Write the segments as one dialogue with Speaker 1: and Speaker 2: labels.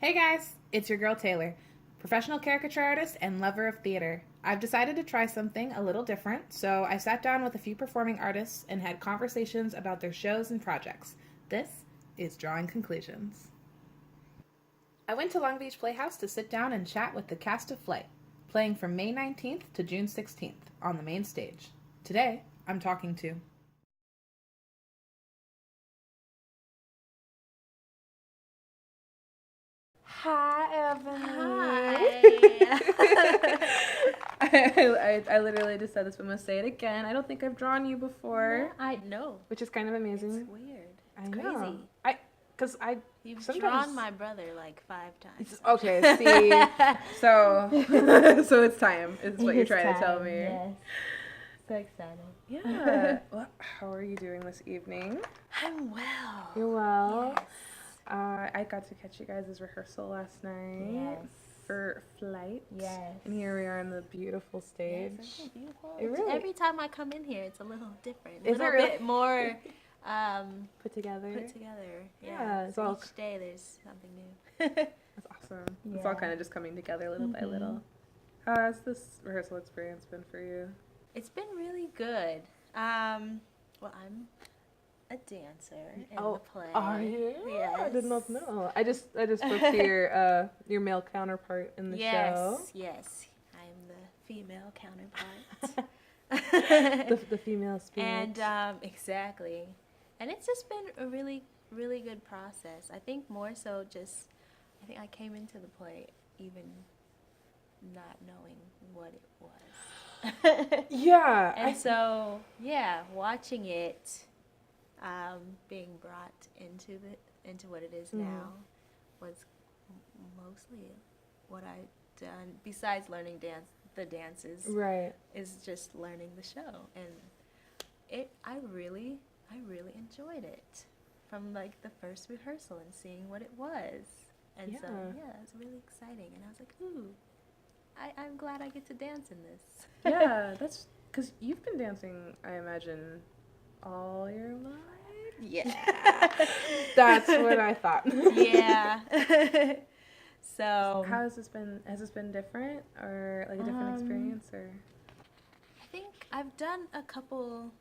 Speaker 1: Hey guys, it's your girl Taylor, professional caricature artist and lover of theater. I've decided to try something a little different, so I sat down with a few performing artists and had conversations about their shows and projects. This is Drawing Conclusions. I went to Long Beach Playhouse to sit down and chat with the cast of Flight, playing from May 19th to June 16th on the Mainstage. Today, I'm talking to Hi, Ebony.
Speaker 2: Hi.
Speaker 1: I literally just said this, but I'm going to say it again. I don't think I've drawn you before.
Speaker 2: Yeah, I know.
Speaker 1: Which is kind of amazing.
Speaker 2: It's weird. It's
Speaker 1: I
Speaker 2: crazy.
Speaker 1: know. Because
Speaker 2: You've
Speaker 1: sometimes...
Speaker 2: drawn my brother like 5 times.
Speaker 1: Okay, see. so it's time, is what you're trying to tell me.
Speaker 2: Yes. So excited.
Speaker 1: Yeah. Well, how are you doing this evening?
Speaker 2: I'm well.
Speaker 1: You're well?
Speaker 2: Yes.
Speaker 1: I got to catch you guys' rehearsal last night.
Speaker 2: Yes.
Speaker 1: For Flight.
Speaker 2: Yes.
Speaker 1: And here we are on the beautiful stage.
Speaker 2: Yes, isn't it beautiful?
Speaker 1: It really...
Speaker 2: Every time I come in here, it's a little different.
Speaker 1: Is
Speaker 2: a little bit more
Speaker 1: put together.
Speaker 2: Yeah.
Speaker 1: It's all...
Speaker 2: Each day there's something new.
Speaker 1: That's awesome. Yeah. It's all kind of just coming together little by little. How has this rehearsal experience been for you?
Speaker 2: It's been really good. Well, I'm a dancer in the play.
Speaker 1: Are you?
Speaker 2: Yes.
Speaker 1: I did not know. I just spoke to your male counterpart in the show.
Speaker 2: Yes. I am the female counterpart.
Speaker 1: the female spirit.
Speaker 2: And exactly. And it's just been a really, really good process. I think more so just, I think I came into the play even not knowing what it was.
Speaker 1: Yeah.
Speaker 2: And so, watching it being brought into what it is now was mostly what I've done, besides learning the dances.
Speaker 1: Right.
Speaker 2: Is just learning the show. And I really enjoyed it. From like the first rehearsal and seeing what it was. And so, it's really exciting. And I was like, ooh, I'm glad I get to dance in this.
Speaker 1: Yeah, that's because you've been dancing, I imagine, all your life?
Speaker 2: Yeah.
Speaker 1: That's what I thought.
Speaker 2: Yeah. So
Speaker 1: how has this been? Has this been different or like a different experience? Or
Speaker 2: I think I've done a couple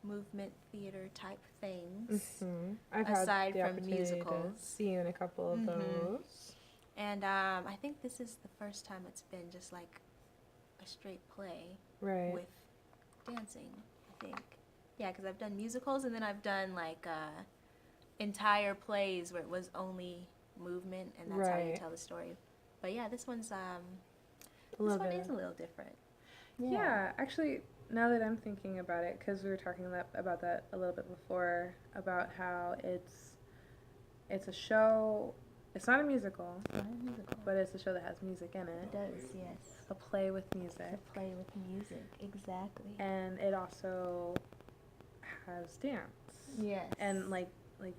Speaker 2: movement theater type things.
Speaker 1: I've
Speaker 2: aside
Speaker 1: had the
Speaker 2: from
Speaker 1: opportunity
Speaker 2: musicals.
Speaker 1: to see you in a couple of those.
Speaker 2: And I think this is the first time it's been just like a straight play with dancing, I think. Yeah, because I've done musicals and then I've done like entire plays where it was only movement and that's how you tell the story. But yeah, this one's is a little different.
Speaker 1: Yeah, actually, now that I'm thinking about it, because we were talking about that a little bit before, about how it's a show. It's not a musical, but it's a show that has music in it.
Speaker 2: It does, yes.
Speaker 1: A play with music.
Speaker 2: A play with music, exactly.
Speaker 1: And it also has dance.
Speaker 2: Yes.
Speaker 1: And like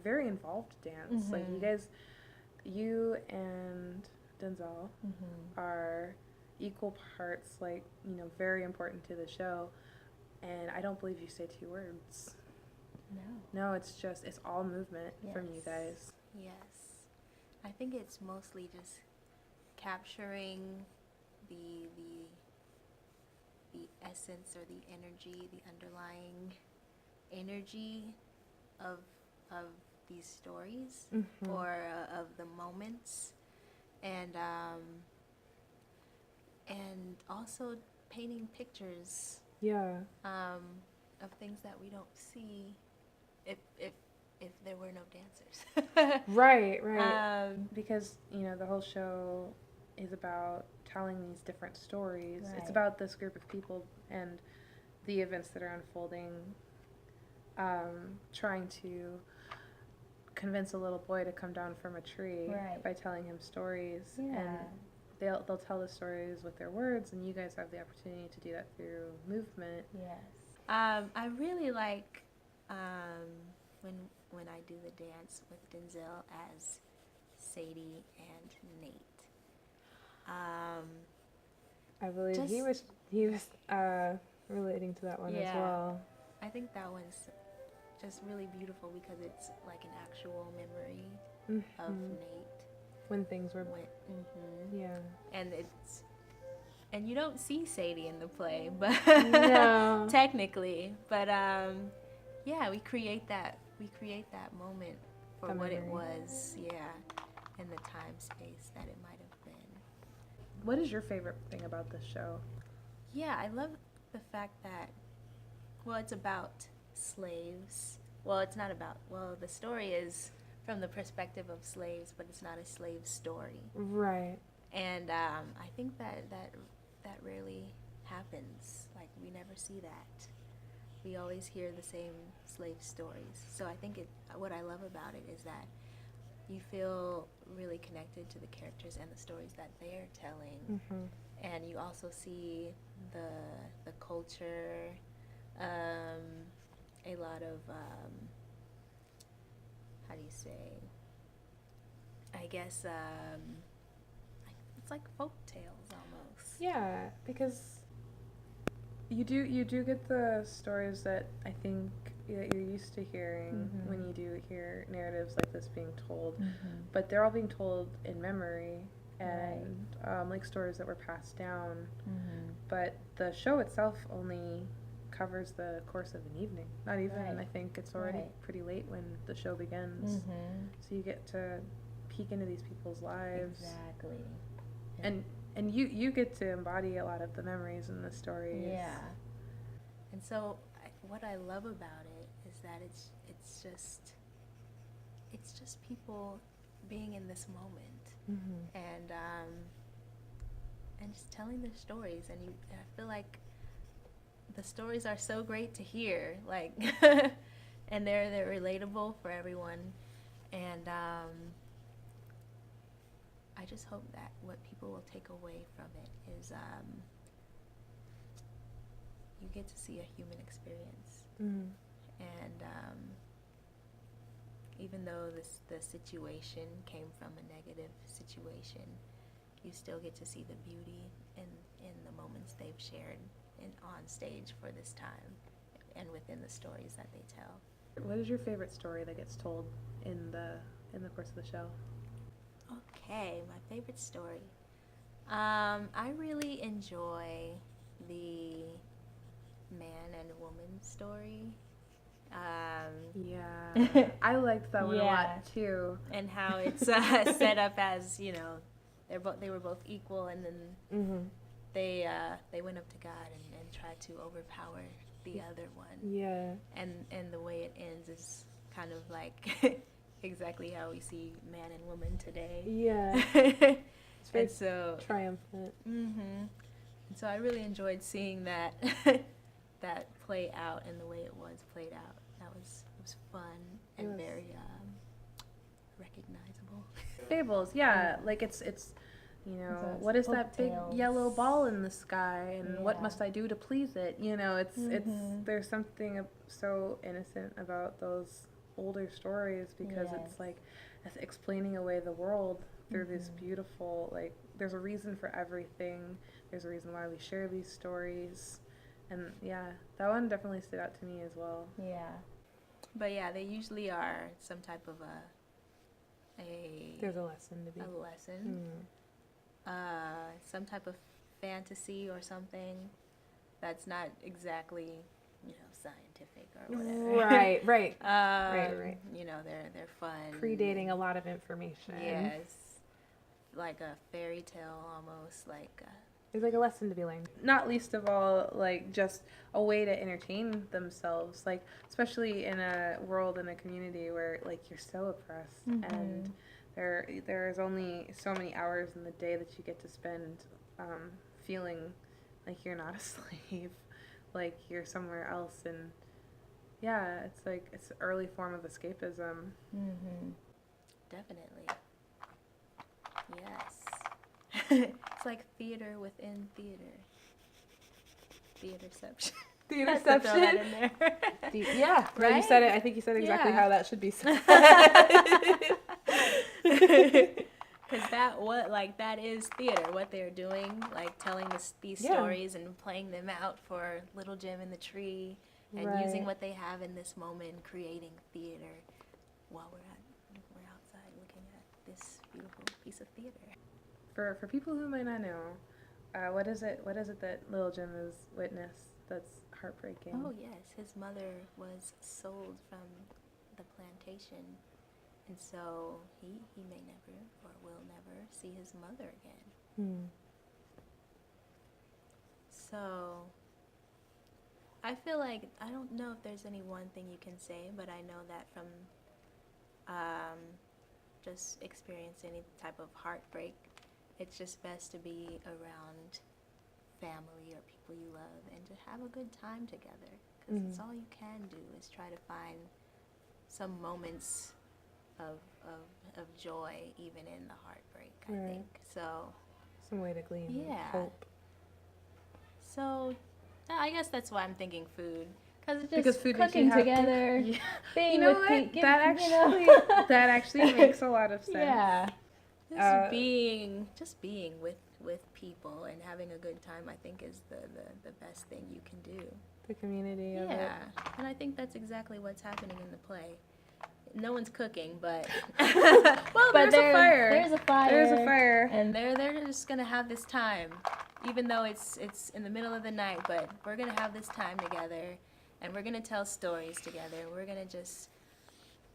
Speaker 1: very involved dance. Like you and Denzel are equal parts, like, very important to the show. And I don't believe you say 2 words. No, it's all movement from you guys.
Speaker 2: Yes. I think it's mostly just capturing the essence or the energy, the underlying energy of these stories or of the moments, and also painting pictures. Of things that we don't see if there were no dancers.
Speaker 1: Right. Because, the whole show is about telling these different stories. Right. It's about this group of people and the events that are unfolding, trying to convince a little boy to come down from a tree by telling him stories. Yeah. And they'll tell the stories with their words, and you guys have the opportunity to do that through movement.
Speaker 2: Yes. I really like when I do the dance with Denzel as Sadie and Nate.
Speaker 1: I believe he was relating to that one as well.
Speaker 2: I think that one's just really beautiful because it's like an actual memory of Nate.
Speaker 1: when things were yeah.
Speaker 2: And you don't see Sadie in the play, but
Speaker 1: no.
Speaker 2: technically, but yeah, we create that moment for what it was, in the time space that it might have been.
Speaker 1: What is your favorite thing about this show?
Speaker 2: Yeah, I love the fact that, well, it's about slaves. Well, it's not about, well, the story is from the perspective of slaves, but it's not a slave story.
Speaker 1: Right.
Speaker 2: And I think that rarely happens. Like, we never see that. We always hear the same slave stories. So I think what I love about it is that you feel really connected to the characters and the stories that they're telling. And you also see the culture, a lot of, how do you say, I guess, it's like folktales almost.
Speaker 1: Yeah, because you do get the stories that I think that you're used to hearing when you do hear narratives like this being told, but they're all being told in memory and like stories that were passed down. But the show itself only covers the course of an evening. Not even, I think it's already pretty late when the show begins. So you get to peek into these people's lives.
Speaker 2: Exactly.
Speaker 1: And you get to embody a lot of the memories in the stories.
Speaker 2: Yeah. And so what I love about it is that it's just people being in this moment and just telling their stories, and I feel like the stories are so great to hear, like and they're relatable for everyone, and I just hope that what people will take away from it is you get to see a human experience. And even though the situation came from a negative situation, you still get to see the beauty in the moments they've shared on stage for this time and within the stories that they tell.
Speaker 1: What is your favorite story that gets told in the course of the show?
Speaker 2: Okay, my favorite story. I really enjoy the man and woman story.
Speaker 1: Yeah, I liked that one a lot too.
Speaker 2: And how it's set up as, you know, they were both equal, and then they went up to God and tried to overpower the other one.
Speaker 1: Yeah.
Speaker 2: And the way it ends is kind of like exactly how we see man and woman today.
Speaker 1: Yeah. It's very triumphant.
Speaker 2: And so I really enjoyed seeing that that play out and the way it was played out. It was fun and very recognizable.
Speaker 1: Fables, yeah. Like it's you know, what is that big yellow ball in the sky, and what must I do to please it? You know, it's there's something so innocent about those older stories, because it's like it's explaining away the world through this beautiful, like, there's a reason for everything. There's a reason why we share these stories. And yeah, that one definitely stood out to me as well.
Speaker 2: Yeah. But yeah, they usually are some type of
Speaker 1: there's a lesson to be.
Speaker 2: A lesson. Some type of fantasy or something that's not exactly, you know, scientific or whatever.
Speaker 1: Right.
Speaker 2: Right. You know, they're fun.
Speaker 1: Predating a lot of information.
Speaker 2: Yes. Like a fairy tale almost, like
Speaker 1: there's like a lesson to be learned. Not least of all, like, just a way to entertain themselves, like, especially in a world, in a community where, like, you're so oppressed, and there's only so many hours in the day that you get to spend feeling like you're not a slave, like you're somewhere else. And yeah, it's like it's an early form of escapism.
Speaker 2: Definitely. Yes. It's like theater within theater. Theaterception.
Speaker 1: Theaterception.
Speaker 2: Throw that in there.
Speaker 1: Yeah, right? You said it. I think you said exactly how that should be said.
Speaker 2: Because that is theater. What they're doing, like telling these stories and playing them out for Little Jim in the Tree, and using what they have in this moment, creating theater while we're outside looking at this beautiful piece of theater.
Speaker 1: For people who might not know, what is it that Little Jim has witnessed that's heartbreaking?
Speaker 2: Oh yes, his mother was sold from the plantation, and so he may never or will never see his mother again. So I feel like, I don't know if there's any one thing you can say, but I know that from just experiencing any type of heartbreak, it's just best to be around family or people you love and to have a good time together, because it's all you can do is try to find some moments of joy even in the heartbreak, I think. So
Speaker 1: some way to glean hope.
Speaker 2: So I guess that's why I'm thinking food.
Speaker 1: Because food
Speaker 2: cooking together, being
Speaker 1: you know
Speaker 2: with
Speaker 1: what?
Speaker 2: people,
Speaker 1: That actually makes a lot of sense.
Speaker 2: Yeah. Just being with people and having a good time, I think, is the best thing you can do.
Speaker 1: The community of it.
Speaker 2: Yeah, and I think that's exactly what's happening in the play. No one's cooking, but
Speaker 1: well, there's a fire.
Speaker 2: There's a fire.
Speaker 1: There's a fire,
Speaker 2: and they're just gonna have this time, even though it's in the middle of the night. But we're gonna have this time together, and we're gonna tell stories together. We're gonna just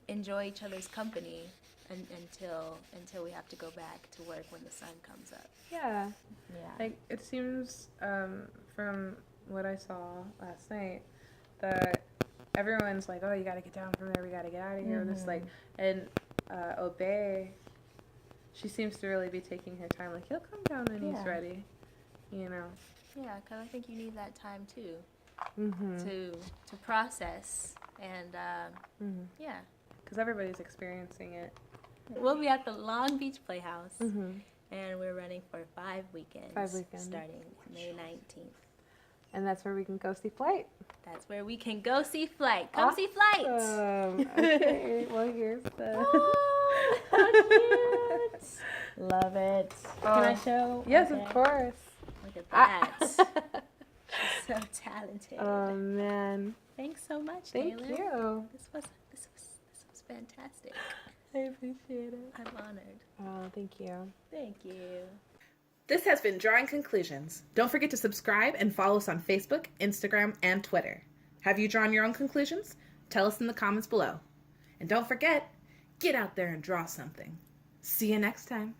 Speaker 2: enjoy each other's company until we have to go back to work when the sun comes up.
Speaker 1: Yeah. Like, it seems from what I saw last night that everyone's like, oh, you gotta get down from there, we gotta get out of here. This, like, and Obey, she seems to really be taking her time. Like, he'll come down when he's ready, you know.
Speaker 2: Yeah, because I think you need that time too, to process and yeah.
Speaker 1: Because everybody's experiencing it.
Speaker 2: We'll be at the Long Beach Playhouse, and we're running for 5 weekends. 5 weekends. Starting May 19th.
Speaker 1: And that's where we can go see Flight.
Speaker 2: That's where we can go see Flight. Come see Flight!
Speaker 1: Okay, well, here's the...
Speaker 2: Oh, how cute! Love it. Can I show?
Speaker 1: Yes, of course.
Speaker 2: Look at that. She's so talented.
Speaker 1: Oh, man.
Speaker 2: Thanks so much,
Speaker 1: Thank
Speaker 2: Taylor.
Speaker 1: you.
Speaker 2: This was fantastic.
Speaker 1: I appreciate it.
Speaker 2: I'm honored.
Speaker 1: Oh, thank you.
Speaker 2: Thank you.
Speaker 1: This has been Drawing Conclusions. Don't forget to subscribe and follow us on Facebook, Instagram, and Twitter. Have you drawn your own conclusions? Tell us in the comments below. And don't forget, get out there and draw something. See you next time.